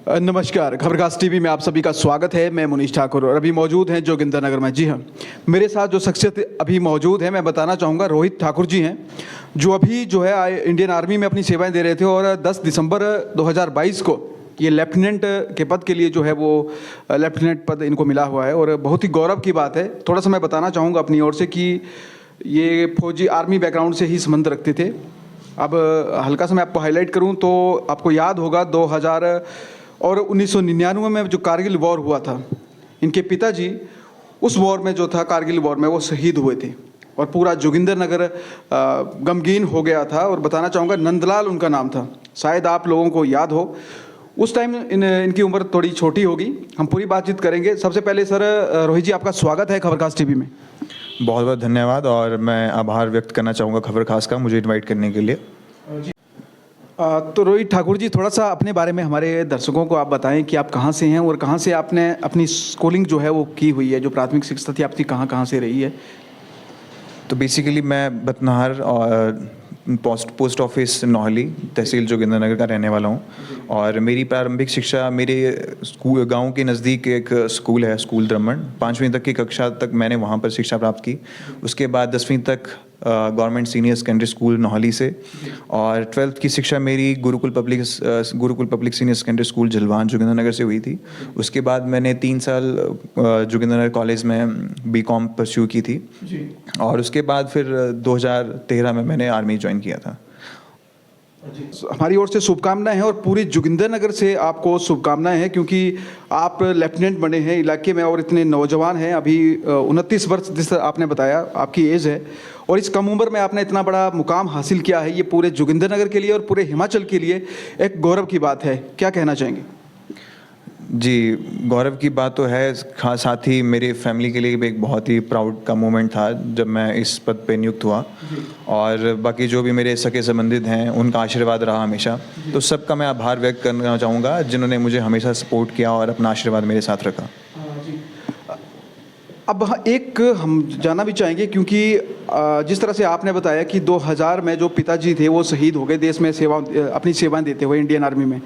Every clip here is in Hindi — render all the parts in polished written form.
नमस्कार, खबरकास्ट टीवी में आप सभी का स्वागत है। मैं मुनीश ठाकुर और अभी मौजूद हैं जोगिंदर नगर में। जी हाँ, मेरे साथ जो शख्सियत अभी मौजूद है मैं बताना चाहूँगा, रोहित ठाकुर जी हैं, जो अभी जो है इंडियन आर्मी में अपनी सेवाएं दे रहे थे और 10 दिसंबर 2022 को ये लेफ्टिनेंट के पद के लिए जो है वो लेफ्टिनेंट पद इनको मिला हुआ है और बहुत ही गौरव की बात है। थोड़ा सा मैं बताना चाहूँगा अपनी ओर से कि ये फौजी आर्मी बैकग्राउंड से ही संबंध रखते थे। अब हल्का सा मैं आपको हाईलाइट करूँ तो आपको याद होगा 2000 और 1999 में जो कारगिल वॉर हुआ था, इनके पिताजी उस वॉर में जो था, कारगिल वॉर में वो शहीद हुए थे और पूरा जोगिंदर नगर गमगीन हो गया था। और बताना चाहूँगा नंदलाल उनका नाम था, शायद आप लोगों को याद हो। उस टाइम इनकी उम्र थोड़ी छोटी होगी। हम पूरी बातचीत करेंगे। सबसे पहले सर रोहित जी, आपका स्वागत है खबरकास्ट टीवी में। बहुत बहुत धन्यवाद और मैं आभार व्यक्त करना चाहूँगा खबर खास का मुझे इनवाइट करने के लिए। तो रोहित ठाकुर जी, थोड़ा सा अपने बारे में हमारे दर्शकों को आप बताएं कि आप कहाँ से हैं और कहाँ से आपने अपनी स्कूलिंग जो है वो की हुई है, जो प्राथमिक शिक्षा थी आपकी कहाँ से रही है? तो बेसिकली मैं बतनाहर और पोस्ट ऑफिस नौहली तहसील जोगिंदरनगर का रहने वाला हूँ और मेरी प्रारंभिक शिक्षा मेरे स्कूल गांव के नज़दीक एक स्कूल है, स्कूल द्रमण। 5वीं तक की कक्षा तक मैंने वहाँ पर शिक्षा प्राप्त की। उसके बाद 10वीं तक government senior secondary school Nauhli से और 12th की शिक्षा मेरी Gurukul public senior secondary school Jhalwan Jogindernagar से हुई थी। उसके बाद मैंने 3 साल जोगिंदरनगर कॉलेज में बीकॉम परस्यू की थी और उसके बाद फिर 2013 में मैंने आर्मी ज्वाइन किया था। हमारी ओर से शुभकामनाएं हैं और पूरी जोगिंदरनगर से आपको शुभकामनाएं हैं, क्योंकि आप लेफ्टिनेंट बने हैं इलाके में और इतने नौजवान हैं। अभी 29 वर्ष जिस आपने बताया आपकी एज है और इस कम उम्र में आपने इतना बड़ा मुकाम हासिल किया है। ये पूरे जोगिंदरनगर के लिए और पूरे हिमाचल के लिए एक गौरव की बात है। क्या कहना चाहेंगे? जी, गौरव की बात तो है, साथ ही मेरे फैमिली के लिए भी एक बहुत ही प्राउड का मोमेंट था जब मैं इस पद पे नियुक्त हुआ और बाकी जो भी मेरे सगे संबंधित हैं उनका आशीर्वाद रहा हमेशा। तो सबका मैं आभार व्यक्त करना चाहूँगा जिन्होंने मुझे हमेशा सपोर्ट किया और अपना आशीर्वाद मेरे साथ रखा। अब एक हम जानना भी चाहेंगे, क्योंकि जिस तरह से आपने बताया कि 2000 में जो पिताजी थे वो शहीद हो गए देश में अपनी सेवाएं देते हुए इंडियन आर्मी में।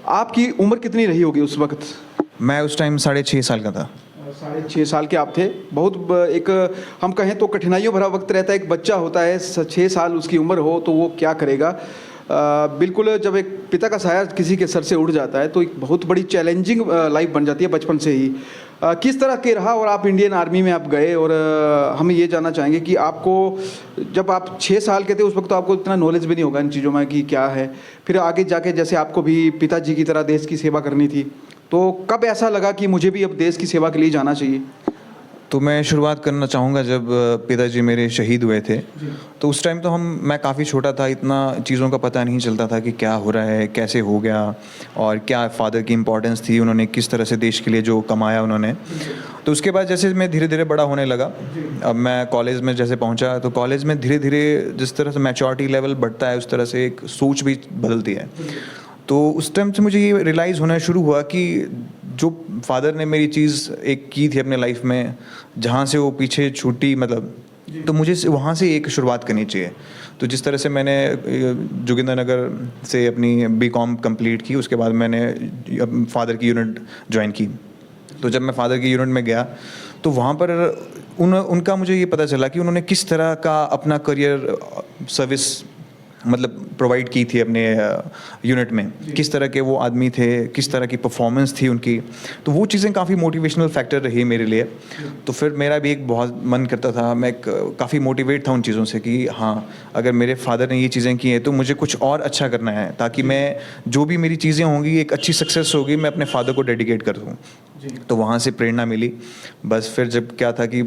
आपकी उम्र कितनी रही होगी उस वक्त? मैं उस टाइम 6.5 साल का था। 6.5 साल के आप थे। बहुत एक हम कहें तो कठिनाइयों भरा वक्त रहता है। एक बच्चा होता है, 6 साल उसकी उम्र हो तो वो क्या करेगा। बिल्कुल, जब एक पिता का साया किसी के सर से उड़ जाता है तो एक बहुत बड़ी चैलेंजिंग लाइफ बन जाती है बचपन से ही। किस तरह के रहा और आप इंडियन आर्मी में आप गए और हम ये जानना चाहेंगे कि आपको जब आप 6 साल के थे उस वक्त तो आपको इतना नॉलेज भी नहीं होगा इन चीज़ों में कि क्या है। फिर आगे जाके जैसे आपको भी पिताजी की तरह देश की सेवा करनी थी, तो कब ऐसा लगा कि मुझे भी अब देश की सेवा के लिए जाना चाहिए? तो मैं शुरुआत करना चाहूँगा जब पिताजी मेरे शहीद हुए थे तो उस टाइम तो मैं काफ़ी छोटा था, इतना चीज़ों का पता नहीं चलता था कि क्या हो रहा है, कैसे हो गया और क्या फ़ादर की इम्पोर्टेंस थी, उन्होंने किस तरह से देश के लिए जो कमाया उन्होंने। तो उसके बाद जैसे मैं धीरे धीरे बड़ा होने लगा, अब मैं कॉलेज में जैसे पहुँचा तो कॉलेज में धीरे धीरे जिस तरह से मैच्योरिटी लेवल बढ़ता है उस तरह से एक सोच भी बदलती है। तो उस टाइम से मुझे ये रियलाइज़ होना शुरू हुआ कि जो फादर ने मेरी चीज़ एक की थी अपने लाइफ में, जहाँ से वो पीछे छूटी मतलब, तो मुझे वहाँ से एक शुरुआत करनी चाहिए। तो जिस तरह से मैंने जोगिंदरनगर से अपनी बीकॉम कंप्लीट की, उसके बाद मैंने फादर की यूनिट ज्वाइन की। तो जब मैं फादर की यूनिट में गया तो वहाँ पर उनका मुझे ये पता चला कि उन्होंने किस तरह का अपना करियर सर्विस मतलब प्रोवाइड की थी अपने यूनिट में, किस तरह के वो आदमी थे, किस तरह की परफॉर्मेंस थी उनकी। तो वो चीज़ें काफ़ी मोटिवेशनल फैक्टर रही मेरे लिए। तो फिर मेरा भी एक बहुत मन करता था, मैं काफ़ी मोटिवेट था उन चीज़ों से कि हाँ, अगर मेरे फादर ने ये चीज़ें की हैं तो मुझे कुछ और अच्छा करना है, ताकि मैं जो भी मेरी चीज़ें होंगी, एक अच्छी सक्सेस होगी, मैं अपने फादर को डेडिकेट कर दूँ। तो वहाँ से प्रेरणा मिली। बस फिर जब क्या था कि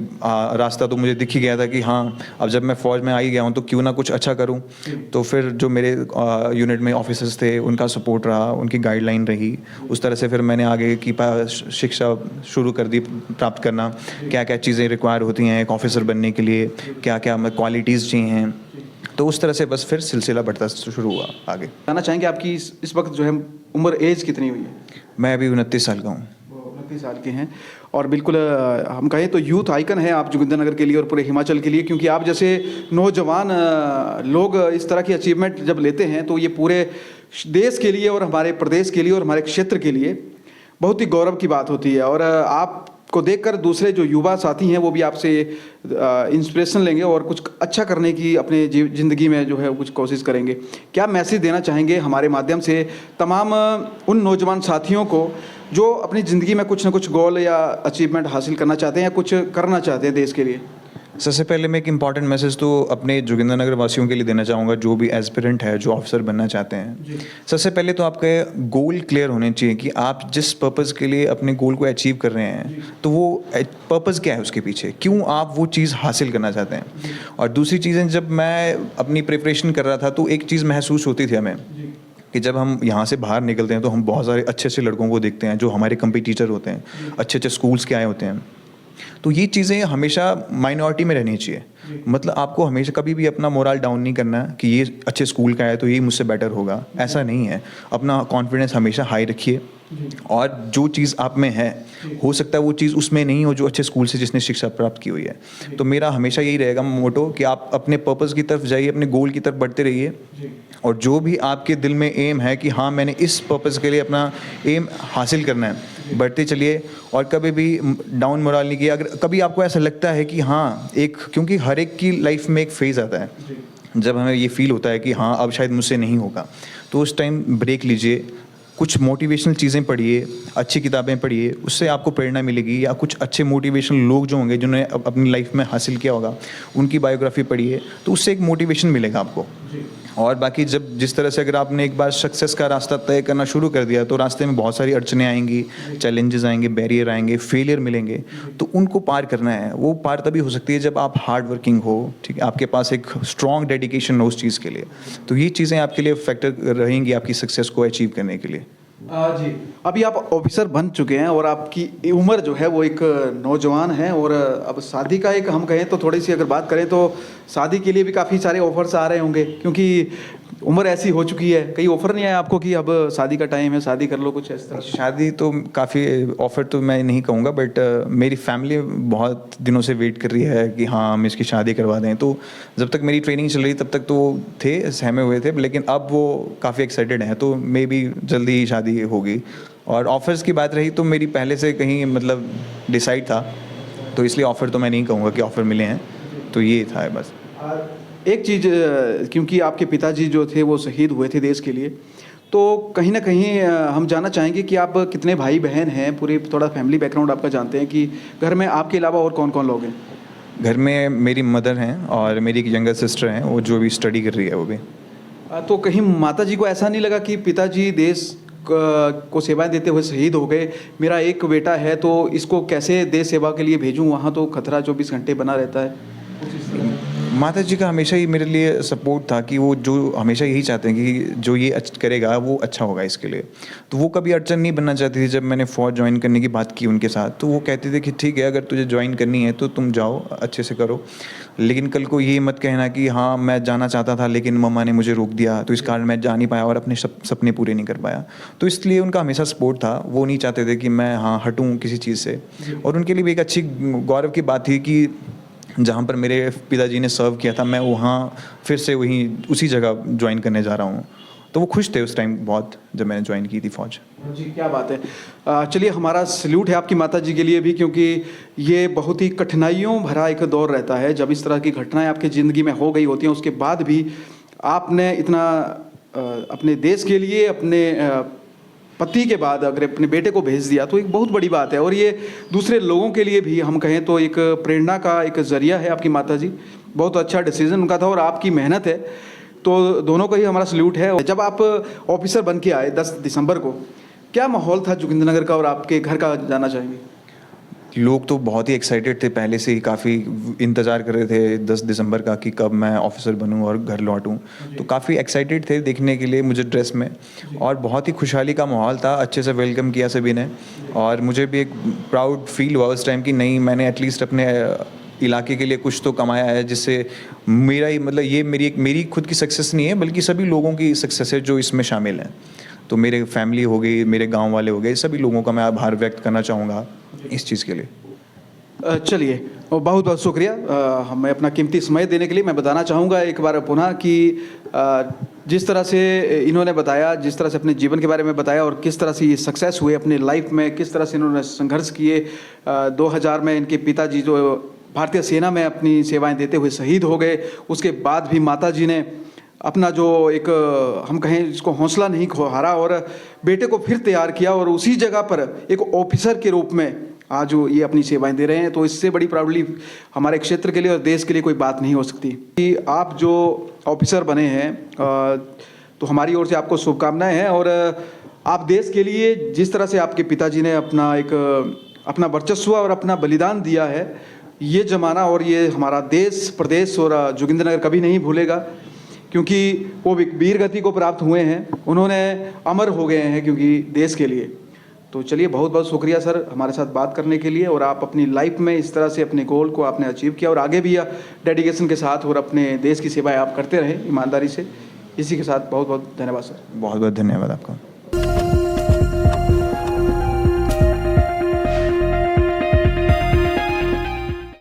रास्ता तो मुझे दिख ही गया था कि हाँ, अब जब मैं फ़ौज में आ ही गया हूँ तो क्यों ना कुछ अच्छा करूँ। तो फिर जो मेरे यूनिट में ऑफिसर्स थे उनका सपोर्ट रहा, उनकी गाइडलाइन रही, उस तरह से फिर मैंने आगे की शिक्षा शुरू कर दी, प्राप्त करना, क्या क्या चीज़ें रिक्वायर होती हैं एक ऑफिसर बनने के लिए, क्या क्या क्वालिटीज़ चाहिए। तो उस तरह से बस फिर सिलसिला बढ़ता शुरू हुआ आगे। जानना चाहेंगे आपकी इस वक्त जो है उम्र एज कितनी हुई है? मैं अभी 29 साल का हूँ। 29 साल के हैं और बिल्कुल हम कहें तो यूथ आइकन है आप जोगिंदरनगर के लिए और पूरे हिमाचल के लिए, क्योंकि आप जैसे नौजवान लोग इस तरह की अचीवमेंट जब लेते हैं तो ये पूरे देश के लिए और हमारे प्रदेश के लिए और हमारे क्षेत्र के लिए बहुत ही गौरव की बात होती है। और आपको देखकर दूसरे जो युवा साथी हैं वो भी आपसे इंस्पिरेशन लेंगे और कुछ अच्छा करने की अपने ज़िंदगी में जो है कुछ कोशिश करेंगे। क्या मैसेज देना चाहेंगे हमारे माध्यम से तमाम उन नौजवान साथियों को जो अपनी ज़िंदगी में कुछ ना कुछ गोल या अचीवमेंट हासिल करना चाहते हैं या कुछ करना चाहते हैं देश के लिए? सबसे पहले मैं एक इम्पॉर्टेंट मैसेज तो अपने जोगिंद्रनगर वासियों के लिए देना चाहूँगा, जो भी एस्पिरेंट है, जो ऑफिसर बनना चाहते हैं। सबसे पहले तो आपके गोल क्लियर होने चाहिए कि आप जिस पर्पज़ के लिए अपने गोल को अचीव कर रहे हैं, तो वो पर्पज़ क्या है उसके पीछे, क्यों आप वो चीज़ हासिल करना चाहते हैं। और दूसरी चीज़ें, जब मैं अपनी प्रिपरेशन कर रहा था तो एक चीज़ महसूस होती थी हमें कि जब हम यहाँ से बाहर निकलते हैं तो हम बहुत सारे अच्छे अच्छे लड़कों को देखते हैं जो हमारे कंपटीटर होते हैं, अच्छे अच्छे स्कूल्स के आए होते हैं। तो ये चीज़ें हमेशा माइनॉरिटी में रहनी चाहिए। मतलब आपको हमेशा कभी भी अपना मोरल डाउन नहीं करना कि ये अच्छे स्कूल का है तो ये मुझसे बेटर होगा, ऐसा नहीं है। अपना कॉन्फिडेंस हमेशा हाई रखिए और जो चीज़ आप में है, हो सकता है वो चीज़ उसमें नहीं हो जो अच्छे स्कूल से जिसने शिक्षा प्राप्त की हुई है। तो मेरा हमेशा यही रहेगा मोटो कि आप अपने पर्पज़ की तरफ जाइए, अपने गोल की तरफ बढ़ते रहिए और जो भी आपके दिल में एम है कि हाँ मैंने इस पर्पज़ के लिए अपना एम हासिल करना है, बढ़ते चलिए और कभी भी डाउन मोरल नहीं किया। अगर कभी आपको ऐसा लगता है कि हाँ क्योंकि हर एक की लाइफ में एक फेज़ आता है जब हमें ये फील होता है कि हाँ अब शायद मुझसे नहीं होगा, तो उस टाइम ब्रेक लीजिए, कुछ मोटिवेशनल चीज़ें पढ़िए, अच्छी किताबें पढ़िए, उससे आपको प्रेरणा मिलेगी। या कुछ अच्छे मोटिवेशनल लोग जो होंगे जिन्होंने अपनी लाइफ में हासिल किया होगा, उनकी बायोग्राफी पढ़िए, तो उससे एक मोटिवेशन मिलेगा आपको। और बाकी जब जिस तरह से अगर आपने एक बार सक्सेस का रास्ता तय करना शुरू कर दिया तो रास्ते में बहुत सारी अड़चनें आएंगी, चैलेंजेस आएंगे, बैरियर आएंगे, फेलियर मिलेंगे, तो उनको पार करना है। वो पार तभी हो सकती है जब आप हार्ड वर्किंग हो, ठीक है, आपके पास एक स्ट्रॉन्ग डेडिकेशन हो उस चीज़ के लिए। तो ये चीज़ें आपके लिए फैक्टर रहेंगी आपकी सक्सेस को अचीव करने के लिए। जी, अभी आप ऑफिसर बन चुके हैं और आपकी उम्र जो है वो एक नौजवान है और अब शादी का एक हम कहें तो थोड़ी सी अगर बात करें तो शादी के लिए भी काफ़ी सारे ऑफर्स आ रहे होंगे क्योंकि उम्र ऐसी हो चुकी है। कई ऑफर नहीं आया आपको कि अब शादी का टाइम है, शादी कर लो, कुछ इस तरह? शादी तो काफ़ी ऑफर तो मैं नहीं कहूँगा, बट मेरी फैमिली बहुत दिनों से वेट कर रही है कि हाँ हम इसकी शादी करवा दें। तो जब तक मेरी ट्रेनिंग चल रही तब तक तो थे, सहमे हुए थे, लेकिन अब वो काफ़ी एक्साइटेड हैं, तो मे बी जल्दी ही शादी होगी। और ऑफर्स की बात रही तो मेरी पहले से कहीं मतलब डिसाइड था, तो इसलिए ऑफ़र तो मैं नहीं कहूँगा कि ऑफ़र मिले हैं, तो ये था बस। एक चीज़, क्योंकि आपके पिताजी जो थे वो शहीद हुए थे देश के लिए, तो कहीं ना कहीं हम जानना चाहेंगे कि आप कितने भाई बहन हैं, पूरे थोड़ा फैमिली बैकग्राउंड आपका जानते हैं कि घर में आपके अलावा और कौन कौन लोग हैं? घर में मेरी मदर हैं और मेरी एक यंगर सिस्टर हैं, वो जो भी स्टडी कर रही है वो भी। तो कहीं माता जी को ऐसा नहीं लगा कि पिताजी देश को सेवाएं देते हुए शहीद हो गए, मेरा एक बेटा है तो इसको कैसे देश सेवा के लिए भेजूं, वहाँ तो खतरा 24 घंटे बना रहता है? माता जी का हमेशा ही मेरे लिए सपोर्ट था कि वो जो हमेशा यही चाहते हैं कि जो ये करेगा वो अच्छा होगा इसके लिए। तो वो कभी अड़चन नहीं बनना चाहती थी। जब मैंने फ़ौज ज्वाइन करने की बात की उनके साथ, तो वो कहते थे कि ठीक है, अगर तुझे ज्वाइन करनी है तो तुम जाओ, अच्छे से करो, लेकिन कल को ये मत कहना कि हाँ मैं जाना चाहता था लेकिन मम्मा ने मुझे रोक दिया तो इस कारण मैं जा नहीं पाया और अपने सपने पूरे नहीं कर पाया। तो इसलिए उनका हमेशा सपोर्ट था। वो नहीं चाहते थे कि मैं हाँ हटूँ किसी चीज़ से। और उनके लिए भी एक अच्छी गौरव की बात थी कि जहाँ पर मेरे पिताजी ने सर्व किया था, मैं वहाँ फिर से उसी जगह ज्वाइन करने जा रहा हूँ। तो वो खुश थे उस टाइम बहुत, जब मैंने ज्वाइन की थी फ़ौज। जी, क्या बात है। चलिए, हमारा सल्यूट है आपकी माता जी के लिए भी, क्योंकि ये बहुत ही कठिनाइयों भरा एक दौर रहता है। जब इस तरह की घटनाएं आपकी ज़िंदगी में हो गई होती हैं, उसके बाद भी आपने इतना अपने देश के लिए, अपने पति के बाद अगर अपने बेटे को भेज दिया तो एक बहुत बड़ी बात है। और ये दूसरे लोगों के लिए भी हम कहें तो एक प्रेरणा का एक ज़रिया है आपकी माताजी। बहुत अच्छा डिसीजन उनका था और आपकी मेहनत है, तो दोनों का ही हमारा सल्यूट है। जब आप ऑफिसर बन के आए 10 दिसंबर को, क्या माहौल था जोगिंद्रनगर का और आपके घर का, जानना चाहेंगे? लोग तो बहुत ही एक्साइटेड थे, पहले से ही काफ़ी इंतज़ार कर रहे थे 10 दिसंबर का कि कब मैं ऑफिसर बनूं और घर लौटूं। तो काफ़ी एक्साइटेड थे देखने के लिए मुझे ड्रेस में, और बहुत ही खुशहाली का माहौल था। अच्छे से वेलकम किया सभी ने, और मुझे भी एक प्राउड फील हुआ उस टाइम कि नहीं, मैंने एटलीस्ट अपने इलाके के लिए कुछ तो कमाया है, जिससे मेरा ही मतलब ये मेरी खुद की सक्सेस नहीं है बल्कि सभी लोगों की सक्सेस है जो इसमें शामिल हैं। तो मेरे फैमिली हो गई, मेरे गांव वाले हो गए, सभी लोगों का मैं आभार व्यक्त करना चाहूँगा इस चीज़ के लिए। चलिए बहुत बहुत शुक्रिया हमें अपना कीमती समय देने के लिए। मैं बताना चाहूँगा एक बार पुनः कि जिस तरह से इन्होंने बताया, जिस तरह से अपने जीवन के बारे में बताया और किस तरह से ये सक्सेस हुए अपने लाइफ में, किस तरह से इन्होंने संघर्ष किए। 2000 में इनके पिताजी जो भारतीय सेना में अपनी सेवाएं देते हुए शहीद हो गए। उसके बाद भी माताजी ने अपना जो एक हम कहें जिसको हौसला नहीं हारा और बेटे को फिर तैयार किया और उसी जगह पर एक ऑफिसर के रूप में आज वो ये अपनी सेवाएं दे रहे हैं। तो इससे बड़ी प्राउडली हमारे क्षेत्र के लिए और देश के लिए कोई बात नहीं हो सकती कि आप जो ऑफिसर बने हैं। तो हमारी ओर से आपको शुभकामनाएं हैं और आप देश के लिए जिस तरह से आपके पिताजी ने अपना वर्चस्व और अपना बलिदान दिया है, ये ज़माना और ये हमारा देश प्रदेश और जोगिंद्रनगर कभी नहीं भूलेगा, क्योंकि वो वीर गति को प्राप्त हुए हैं, उन्होंने अमर हो गए हैं क्योंकि देश के लिए। तो चलिए बहुत बहुत शुक्रिया सर हमारे साथ बात करने के लिए। और आप अपनी लाइफ में इस तरह से अपने गोल को आपने अचीव किया और आगे भी डेडिकेशन के साथ और अपने देश की सेवाएं आप करते रहें ईमानदारी से। इसी के साथ बहुत बहुत धन्यवाद सर। बहुत बहुत धन्यवाद आपका।